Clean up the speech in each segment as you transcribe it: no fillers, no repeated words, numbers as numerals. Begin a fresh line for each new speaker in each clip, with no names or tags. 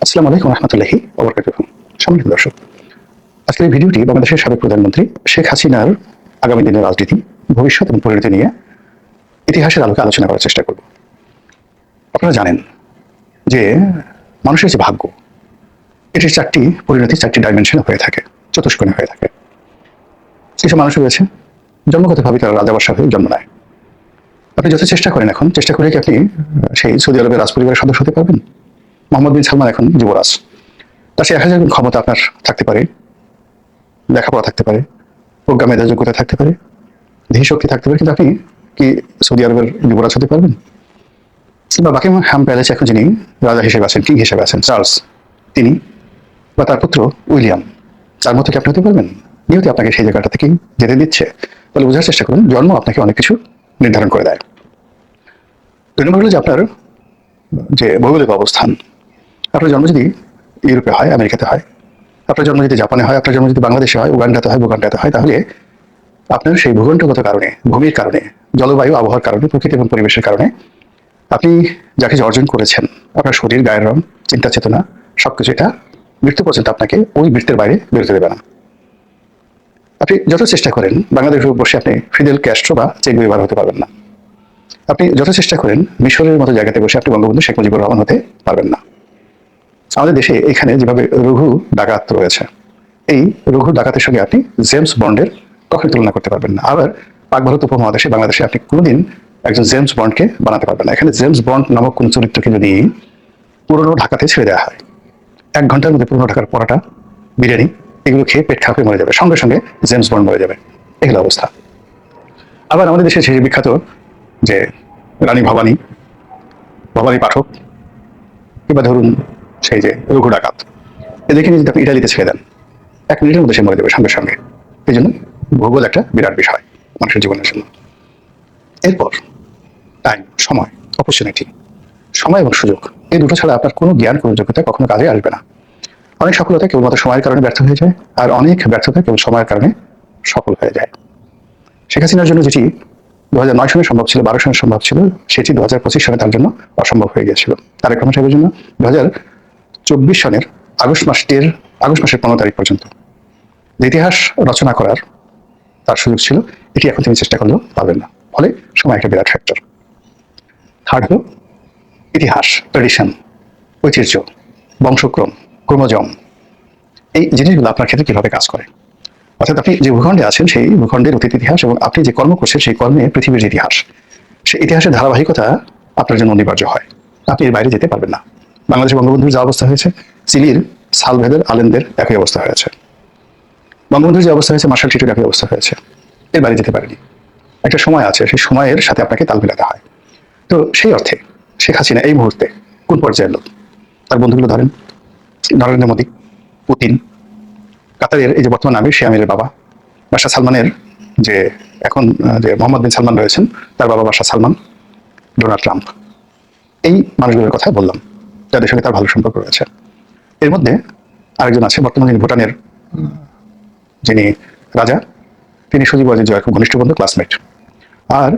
আসসালামু আলাইকুম রহমতুল্লাহি ওয়া বারাকাতুহু। সম্মানিত দর্শক, আজকের এই ভিডিওটি বাংলাদেশের সাবেক প্রধানমন্ত্রী শেখ হাসিনার আগামী দিনের রাজনীতি, ভবিষ্যৎ এবং পরিণতি নিয়ে ইতিহাসের আলোকে আলোচনা করার চেষ্টা করব। আপনারা জানেন যে মানুষের যে ভাগ্য, এটির চারটি পরিণতি, চারটি ডাইমেনশনে হয়ে থাকে, চতুষ্কোণে হয়ে থাকে। কিছু মানুষ রয়েছে জন্মগতভাবে তারা রাজা বাদশাহ হয়ে জন্ম নেয়। আপনি যত চেষ্টা করেন, এখন চেষ্টা করে কি আপনি সেই সৌদি আরবের রাজ পরিবারের সদস্য হতে পারবেন? মোহাম্মদ বিন সালমান এখন যুবরাজ, তার সে 1000 গুণ ক্ষমতা আপনার থাকতে পারে, লেখাপড়া থাকতে পারে, প্রজ্ঞা মেধা যোগ্যতা থাকতে পারে, ধী শক্তি থাকতে পারে, কিন্তু আপনি কি সৌদি আরবের যুবরাজ হতে পারবেন? কিংবা বাকিংহাম প্যালেসে এখন যিনি রাজা হিসেবে আছেন, কিং হিসেবে আছেন, চার্লস, তিনি বা তার পুত্র উইলিয়াম, তার মতো কি আপনি হতে পারবেন? যেহেতু আপনাকে সেই জায়গাটা থেকেই যেতে দিচ্ছে, তাহলে বোঝার চেষ্টা করুন, জন্ম আপনাকে অনেক কিছু নির্ধারণ করে দেয়। 2 নম্বর হলো যে আপনার যে ভৌগোলিক অবস্থান। আপনার জন্ম যদি ইউরোপে হয়, আমেরিকাতে হয়, আপনার জন্ম যদি জাপানে হয়, আপনার জন্ম যদি বাংলাদেশে হয়, উগান্ডাতে হয়, বুগান্ডাতে হয়, তাহলে আপনার সেই ভূখণ্ডগত কারণে, ভূমির কারণে, জলবায়ু আবহাওয়ার কারণে, প্রকৃতি এবং পরিবেশের কারণে আপনি যাকে অর্জন করেছেন, আপনার শরীর, গায়ের রং, চিন্তা চেতনা, সবকিছু এটা মৃত্যু পর্যন্ত আপনাকে ওই বৃত্তের বাইরে বেরোতে দেবে না। আপনি যত চেষ্টা করেন বাংলাদেশের বসে আপনি ফিদেল ক্যাস্ট্রো বা চে গুয়েভারা হতে পারবেন না। আপনি যত চেষ্টা করেন মিশরের মতো জায়গাতে বসে আপনি বঙ্গবন্ধু শেখ মুজিবুর রহমান হতে পারবেন না। আমাদের দেশে এখানে যেভাবে রঘু ডাকাত রয়েছে, এই রঘু ডাকাতের সঙ্গে আপনি জেমস বন্ডের কখনোই তুলনা করতে পারবেন না। আবার পাক ভারত উপমহাদেশে, বাংলাদেশে আপনি কোনোদিন একজন জেমস বন্ডকে বানাতে পারবেন না। এখানে জেমস বন্ড নামক কোন চরিত্রকে যদি পুরনো ঢাকাতে ছেড়ে দেওয়া হয়, 1 ঘন্টার মধ্যে পুরনো ঢাকার পরাটা, বিরিয়ানি এগুলো খেয়ে পেট খারাপ হয়ে মরে যাবে, সঙ্গে সঙ্গে জেমস বন্ড মরে যাবে। এগুলো অবস্থা। আবার আমাদের দেশে সেই বিখ্যাত যে রানী ভবানী, ভবানী পাঠক, কিংবা ধরুন সেই যে রঘু ডাকাত, এদেরকে নিয়ে যদি আপনি ইটালিতে ছেড়ে দেন, 1 মিনিটের মধ্যে সে মরে যাবে সঙ্গে সঙ্গে। এই জন্য ভূগোল একটা বিরাট বিষয় মানুষের জীবনের জন্য। এরপর টাইম, সময়, অপরচুনিটি, সময় এবং সুযোগ, এই দুটো ছাড়া আপনার কোনো জ্ঞান, কোনো যোগ্যতা কখনো কাজে আসবে না। অনেক সফলতা কেবলমাত্র সময়ের কারণে ব্যর্থ হয়ে যায়, আর অনেক ব্যর্থতা কেবল সময়ের কারণে সফল হয়ে যায়। শেখ হাসিনার জন্য যেটি 2009 সালে সম্ভব ছিল, 12 সালে সম্ভব ছিল, সেটি 2025 সালে তার জন্য অসম্ভব হয়ে গিয়েছিল। তারেক রহমান সাহেবের জন্য 2024 সনের আগস্ট মাসের 15 তারিখ পর্যন্ত ইতিহাস রচনা করার তার সুযোগ ছিল, এটি এখন তিনি চেষ্টা করলেও পারবেন না। ফলে সময় একটা বিরাট ফ্যাক্টর। থার্ড হলো ইতিহাস, ট্রেডিশন, ঐতিহ্য, বংশক্রম, ক্রোমোজম, এই জিনিসগুলো আপনার ক্ষেত্রে কিভাবে কাজ করে। অর্থাৎ আপনি যে ভূখণ্ডে আছেন সেই ভূখণ্ডের অতীত ইতিহাস, এবং আপনি যে কর্ম করছেন সেই কর্মে পৃথিবীর ইতিহাস, সেই ইতিহাসের ধারাবাহিকতা আপনার জন্য অনিবার্য হয়। আপনি এর বাইরে যেতে পারবেন না। বাংলাদেশের বঙ্গবন্ধুর যা অবস্থা হয়েছে, চিলির সালভেদের, আলেনদের একই অবস্থা হয়েছে। বঙ্গবন্ধুর যে অবস্থা হয়েছে, মার্শাল টিটোর একই অবস্থা হয়েছে। এর বাইরে যেতে পারেনি। একটা সময় আছে, সেই সময়ের সাথে আপনাকে তাল মিলাতে হয়। তো সেই অর্থে শেখ হাসিনা এই মুহূর্তে কোন পর্যায়ের লোক? তার বন্ধুগুলো ধরেন, নরেন্দ্র মোদী, পুতিন, কাতারের এই যে বর্তমান আমির, সে আমিরের বাবা, বাদশাহ সালমানের যে এখন যে মোহাম্মদ বিন সালমান রয়েছেন, তার বাবা বাদশাহ সালমান, ডোনাল্ড ট্রাম্প, এই মানুষগুলোর কথা বললাম, যাদের সঙ্গে তার ভালো সম্পর্ক রয়েছে। এর মধ্যে আরেকজন আছে, বর্তমানে যিনি ভুটানের যিনি রাজা, তিনি সজীব ওয়াজিদ জয়ের খুব ঘনিষ্ঠ বন্ধু, ক্লাসমেট। আর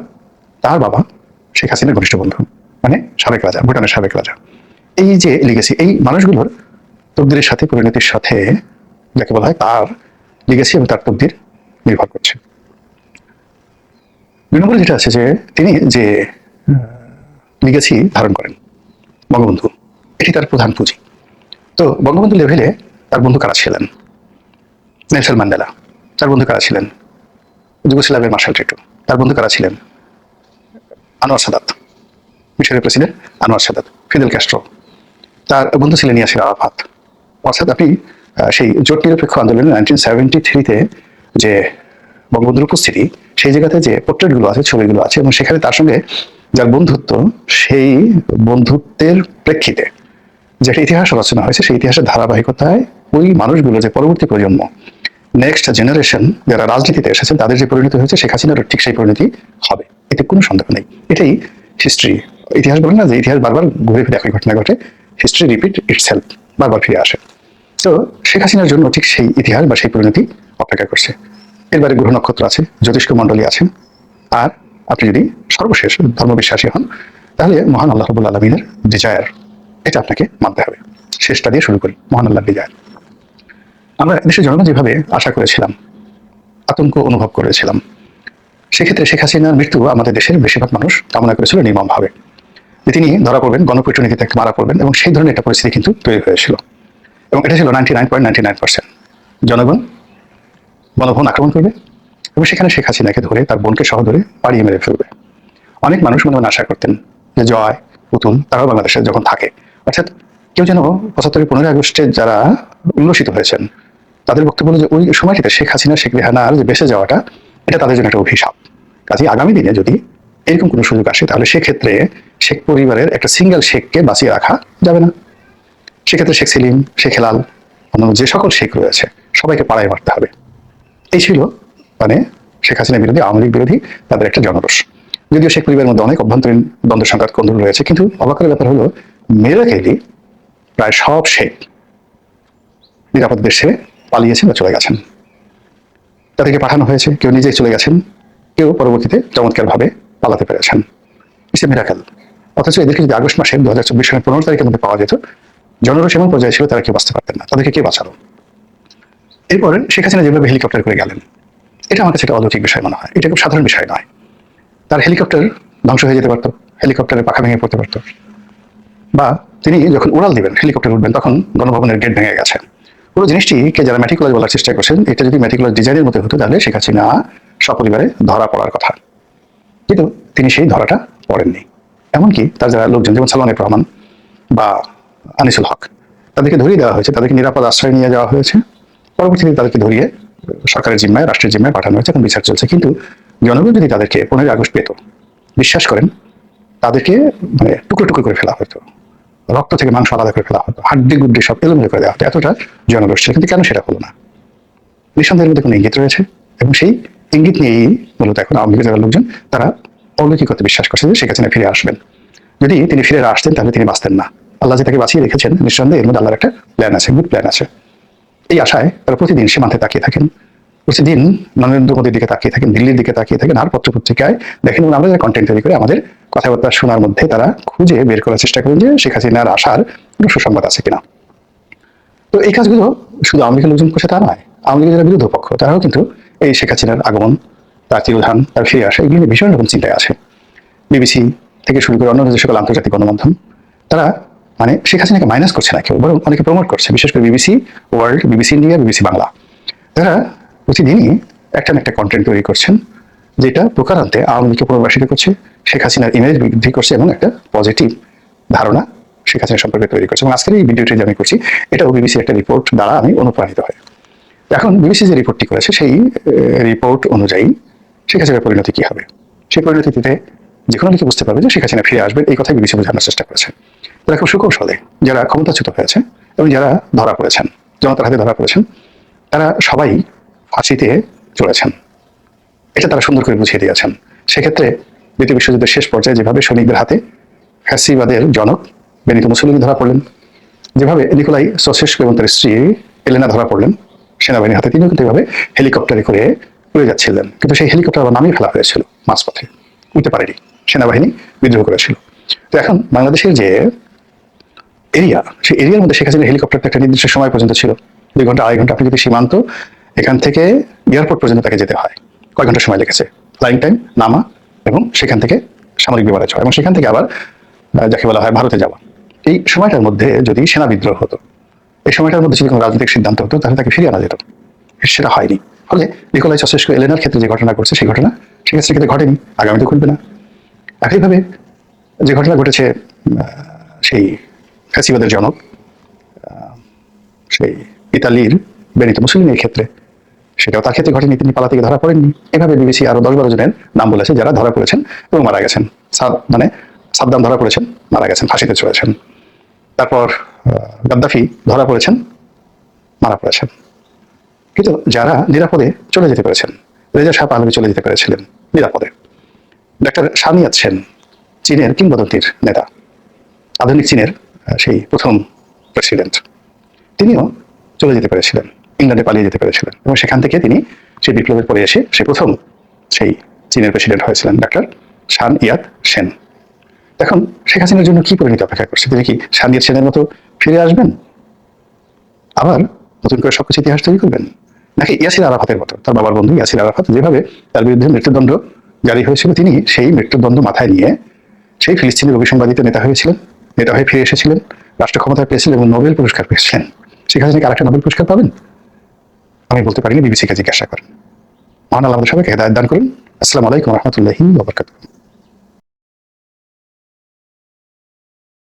তার বাবা শেখ হাসিনার ঘনিষ্ঠ বন্ধু, মানে সাবেক রাজা, ভুটানের সাবেক রাজা। এই যে লিগেসি, এই মানুষগুলোর তকদিরের সাথে, পরিণতির সাথে, যাকে বলা হয় তার লিগেসি এবং তার তকদির নির্ভর করছে। 2 নম্বরে যেটা আছে যে তিনি যে লিগেসি ধারণ করেন, বঙ্গবন্ধু, এটি তার প্রধান পুঁজি। তো বঙ্গবন্ধু লেভেলে তার বন্ধু কারা ছিলেন? Nelson Mandela. তার বন্ধু কারা ছিলেন? যুগোস্লাভিয়ার মার্শাল টিটো। তার বন্ধু কারা ছিলেন? আনোয়ার সাদাত, মিশরের president Anwar Sadat, Fidel Castro. তার বন্ধু ছিলেন ইয়াসির আরাফাত। অর্থাৎ আপনি সেই জোট নিরপেক্ষ আন্দোলনে 1973-তে যে বঙ্গবন্ধুর উপস্থিতি, সেই জায়গাতে যে পোর্ট্রেটগুলো আছে, ছবিগুলো আছে, এবং সেখানে তার সঙ্গে যার বন্ধুত্ব, সেই বন্ধুত্বের প্রেক্ষিতে যে একটা ইতিহাস রচনা হয়েছে, সেই ইতিহাসের ধারাবাহিকতায় ওই মানুষগুলো, যে পরবর্তী প্রজন্ম, নেক্সট জেনারেশন যারা রাজনীতিতে এসেছেন, তাদের যে পরিণতি হয়েছে, শেখ হাসিনারও ঠিক সেই পরিণতি হবে, এতে কোনো সন্দেহ নেই। এটাই হিস্ট্রি। ইতিহাস বলে না যে ইতিহাস বারবার ঘুরে ফিরে একই ঘটনা ঘটে, হিস্ট্রি রিপিট ইটসেলফ, বারবার ফিরে আসে। তো শেখ হাসিনার জন্য ঠিক সেই ইতিহাস বা সেই পরিণতি অপেক্ষা করছে। এরবারে গ্রহ নক্ষত্র আছে, জ্যোতিষ্ক মণ্ডলী আছেন, আর আপনি যদি সর্বশেষ ধর্মবিশ্বাসী হন, তাহলে মহান আল্লাহ রাব্বুল আলামিনের ডিজায়ার, এটা আপনাকে মানতে হবে। সে শেষটা দিয়ে শুরু করি। মহান আল্লাহর বিজয়। আমরা দেশের জনগণ যেভাবে আশা করেছিলাম, আতঙ্ক অনুভব করেছিলাম, সেক্ষেত্রে শেখ হাসিনার মৃত্যু আমাদের দেশের বেশিরভাগ মানুষ কামনা করেছিল নির্মমভাবে, যে তিনি ধরা পড়বেন, গণপিটুনিতে মারা পড়বেন, এবং সেই ধরনের একটা পরিস্থিতি কিন্তু তৈরি হয়েছিল। এবং এটা ছিল 99.99%। জনগণ গণভবন আক্রমণ করবে এবং সেখানে শেখ হাসিনাকে ধরে, তার বোনকে সহ ধরে পাড়িয়ে মেরে ফেলবে। অনেক মানুষ মনে মনে আশা করতেন যে জয়, পুতুল তারাও বাংলাদেশে যখন থাকে, অর্থাৎ কেউ যেন 75 15 আগস্টে যারা উল্লসিত হয়েছেন, তাদের বক্তব্য হলো যে ওই সময়টিতে শেখ হাসিনা, শেখ রেহানার যে বেঁচে যাওয়াটা, এটা তাদের জন্য একটা অভিশাপ। কাজে আগামী দিনে যদি এরকম কোনো সুযোগ আসে, তাহলে সেক্ষেত্রে শেখ পরিবারের একটা সিঙ্গেল শেখকে বাঁচিয়ে রাখা যাবে না। সেক্ষেত্রে শেখ সেলিম, শেখ হেলাল, অন্যান্য যে সকল শেখ রয়েছে সবাইকে পাড়ায় মারতে হবে। এই ছিল মানে শেখ হাসিনা বিরোধী, আওয়ামী লীগ বিরোধী তাদের একটা জনরোষ। যদিও শেখ পরিবারের মধ্যে অনেক অভ্যন্তরীণ দ্বন্দ্ব সংঘাত কোন্দল রয়েছে, কিন্তু অবাকের ব্যাপার হলো মেরাকেলি প্রায় সব শেখ নিরাপদ দেশে পালিয়েছেন বা চলে গেছেন। তাদেরকে পাঠানো হয়েছে, কেউ নিজেই চলে গেছেন, কেউ পরবর্তীতে চমৎকারভাবে পালাতে পেরেছেন। It's a miracle. অথচ এদেরকে যদি আগস্ট মাসে 2024 সালের 15 তারিখের মধ্যে পাওয়া যেত, জনরোষ এমন পর্যায়ে ছিল তারা কেউ বাঁচতে পারতেন না, তাদেরকে কে বাঁচালো? এরপরে শেখ হাসিনা যেভাবে হেলিকপ্টার করে গেলেন, এটা আমার কাছে একটা অলৌকিক বিষয় মনে হয়। এটা খুব সাধারণ বিষয় নয়। তার হেলিকপ্টার ধ্বংস হয়ে যেতে পারতো, হেলিকপ্টারের পাখা ভেঙে পড়তে পারতো, বা তিনি যখন উড়াল দিবেন, হেলিকপ্টার উঠবেন, তখন গণভবনের গেট ভেঙে গেছে। পুরো জিনিসটিকে যারা ম্যাটিকুলাস বলার চেষ্টা করছেন, এটা যদি ম্যাটিকুলাস ডিজাইনের মতো হতো, তাহলে শেখ হাসিনা সপরিবারে ধরা পড়ার কথা। কিন্তু তিনি সেই ধরাটা পড়েননি। এমনকি তার যারা লোকজন, যেমন সালমান রহমান বা আনিসুল হক, তাদেরকে ধরিয়ে দেওয়া হয়েছে, তাদেরকে নিরাপদ আশ্রয় নিয়ে যাওয়া হয়েছে। পরবর্তীতে তাদেরকে ধরিয়ে সরকারের জিম্মায়, রাষ্ট্রের জিম্মায় পাঠানো হয়েছে, এখন বিচার চলছে। কিন্তু জনগণ যদি তাদেরকে 15 আগস্ট পেত, বিশ্বাস করেন তাদেরকে মানে টুকরো টুকরো করে ফেলা হতো, রক্ত থেকে মাংস আলাদা করে ফেলা হতো, হাড্ডি গুড্ডি সব এলোমেলো করে দেওয়া হতো। এতটা জনরোষ ছিল। কিন্তু কেন সেটা হলো না? নিঃসন্দেহের মধ্যে কোনো ইঙ্গিত রয়েছে, এবং সেই ইঙ্গিত নিয়েই মূলত এখন আওয়ামী লীগের যারা লোকজন, তারা অলৌকিকতা বিশ্বাস করছে যে শেখ হাসিনা ফিরে আসবেন। যদি তিনি ফিরে আসতেন, তাহলে তিনি বাঁচতেন না। আল্লাহ যে তাকে বাঁচিয়ে রেখেছেন, নিঃসন্দেহে এর মধ্যে আল্লাহর একটা প্ল্যান আছে, গুড প্ল্যান আছে। এই আশায় তারা প্রতিদিন সীমান্তে তাকিয়ে থাকেন, প্রতিদিন নরেন্দ্র মোদীর দিকে তাকিয়ে থাকেন, দিল্লির দিকে তাকিয়ে থাকেন, আর পত্রপত্রিকায় দেখেন, এবং আমরা যারা কন্টেন্ট তৈরি করে আমাদের কথাবার্তা শোনার মধ্যে তারা খুঁজে বের করার চেষ্টা করেন যে শেখ হাসিনার আসার কোনো সুসংবাদ আছে কিনা। তো এই কাজগুলো শুধু আওয়ামী লীগের লোকজন করছে তা নয়, আওয়ামী লীগের যারা বিরোধী পক্ষ, তারাও কিন্তু এই শেখ হাসিনার আগমন, তার তিরোধান, তার ফিরে আসা, এগুলো নিয়ে ভীষণ রকম চিন্তায় আছে। বিবিসি থেকে শুরু করে অন্যান্য যে সকল আন্তর্জাতিক গণমাধ্যম, তারা মানে শেখ হাসিনাকে মাইনাস করছে না কেউ, বরং অনেকে প্রমোট করছে, বিশেষ করে BBC world, BBC India, BBC Bangla. তারা প্রতিদিনই একটা না একটা কন্টেন্ট তৈরি করছেন, যেটা প্রকারান্তে আওয়ামী লীগকে পুনর্বাসিত করছে, শেখ হাসিনার ইমেজ বৃদ্ধি করছে, এবং একটা পজিটিভ ধারণা শেখ হাসিনা সম্পর্কে তৈরি করছে। এবং আজকের এই ভিডিওটি যে আমি করছি, এটাও বিবিসি একটা রিপোর্ট দ্বারা আমি অনুপ্রাণিত হই। এখন বিবিসি যে রিপোর্টটি করেছে, সেই রিপোর্ট অনুযায়ী শেখ হাসিনার পরিণতি কি হবে, সেই পরিণতিতে যে কোনো দিকে বুঝতে পারবে যে শেখ হাসিনা ফিরে আসবেন, এই কথাই বিবিসি বোঝানোর চেষ্টা করেছে। তারা খুব সুকৌশলে যারা ক্ষমতাচ্যুত হয়েছে এবং যারা ধরা পড়েছেন, জনতার হাতে ধরা পড়েছেন, তারা সবাই ফাঁসিতে চলেছেন। এটা তারা সুন্দর করে বুঝিয়ে দিয়েছেন। সেক্ষেত্রে দ্বিতীয় বিশ্বযুদ্ধের শেষ পর্যায়ে যেভাবে সৈনিকদের হাতে ফ্যাসিবাদের জনক বেনিতো মুসোলিনি ধরা পড়লেন, যেভাবে নিকোলাই সোসেস্কু এবং তার স্ত্রী এলেনা ধরা পড়লেন সেনাবাহিনীর হাতে, তিনিও কিন্তু এভাবে হেলিকপ্টারে করে উড়ে যাচ্ছিলেন। কিন্তু সেই হেলিকপ্টার আবার নামিয়ে ফেলা হয়েছিল মাঝপথে, উঠতে পারেনি, সেনাবাহিনী বিদ্রোহ করেছিল। তো এখন বাংলাদেশের যে এরিয়া, সেই এরিয়ার মধ্যে শেখ হাসিনার হেলিকপ্টারটা একটা নির্দিষ্ট সময় পর্যন্ত ছিল, 2 ঘন্টা 2.5 ঘন্টা। আপনি যদি সীমান্ত এখান থেকে এয়ারপোর্ট পর্যন্ত তাকে যেতে হয়, কয় ঘন্টা সময় লেগেছে? ফ্লাইং টাইম, নামা, এবং সেখান থেকে সামরিক বিমানে যাওয়া, এবং সেখান থেকে আবার যাকে বলা হয় ভারতে যাওয়া। এই সময়টার মধ্যে যদি সেনা বিদ্রোহ হতো, এই সময়টার মধ্যে যদি কোনো রাজনৈতিক সিদ্ধান্ত হতো, তাহলে তাকে ফিরিয়ে আনা যেত। সেটা হয়নি। ফলে নিকোলাই সোসেস্কু এলেনার ক্ষেত্রে যে ঘটনা ঘটছে, সেই ঘটনা শেখ হাসিনার ক্ষেত্রে ঘটেনি, আগামীতে ঘটবে না। একইভাবে যে ঘটনা ঘটেছে সেই ফ্যাসিবাদের জনক সেই ইতালির বেনিতো মুসোলিনির ক্ষেত্রে, সেটাও তার ক্ষেত্রে ঘটেনি, তিনি পালা থেকে ধরা পড়েননি। এভাবে বিবিসি আরো 10-12 জনের নাম বলেছে যারা ধরা পড়েছেন এবং মারা গেছেন। মানে সাদ্দাম ধরা পড়েছেন, মারা গেছেন, ফাঁসিতে চলেছেন। তারপর গাদ্দাফি ধরা পড়েছেন, মারা পড়েছেন। কিন্তু যারা নিরাপদে চলে যেতে পেরেছেন, রেজা শাহ পাহলভি চলে যেতে পেরেছিলেন নিরাপদে। ডাক্তার শানিয়াত সেন, চীনের কিংবদন্তির নেতা, আধুনিক চীনের সেই প্রথম প্রেসিডেন্ট, তিনিও চলে যেতে পেরেছিলেন, ইংল্যান্ডে পালিয়ে যেতে পেরেছিলেন, এবং সেখান থেকে তিনি সেই বিপ্লবের পরে এসে সেই প্রথম সেই চীনের প্রেসিডেন্ট হয়েছিলেন ডাক্তার শান ইয়াত সেন। এখন শেখ হাসিনার জন্য কি পরিণতি অপেক্ষা করছে? তিনি কি শান ইয়াত সেনের মতো ফিরে আসবেন, আবার নতুন করে সবকিছু ইতিহাস তৈরি করবেন, নাকি ইয়াসির আরাফাতের মতো তার বাবার বন্ধু ইয়াসির আরাফাত যেভাবে তার বিরুদ্ধে মৃত্যুদণ্ড জারি হয়েছিল, তিনি সেই মৃত্যুদণ্ড মাথায় নিয়ে সেই ফিলিস্তিনের অভিসংবাদিত নেতা হয়েছিলেন, নেতা হয়ে ফিরে এসেছিলেন, রাষ্ট্র ক্ষমতায় পেয়েছিলেন এবং নোবেল পুরস্কার পেয়েছিলেন। শেখ হাসিনা আরেকটা নোবেল পুরস্কার পাবেন? আমি বলতে পারিনি, বিবিসিকে জিজ্ঞাসা করেন। মহান আল্লাহ আমাদের সবাইকে হেদায়েত দান করুন। আসসালামু আলাইকুম রহমতুল্লাহি ওয়া বারাকাতুহু।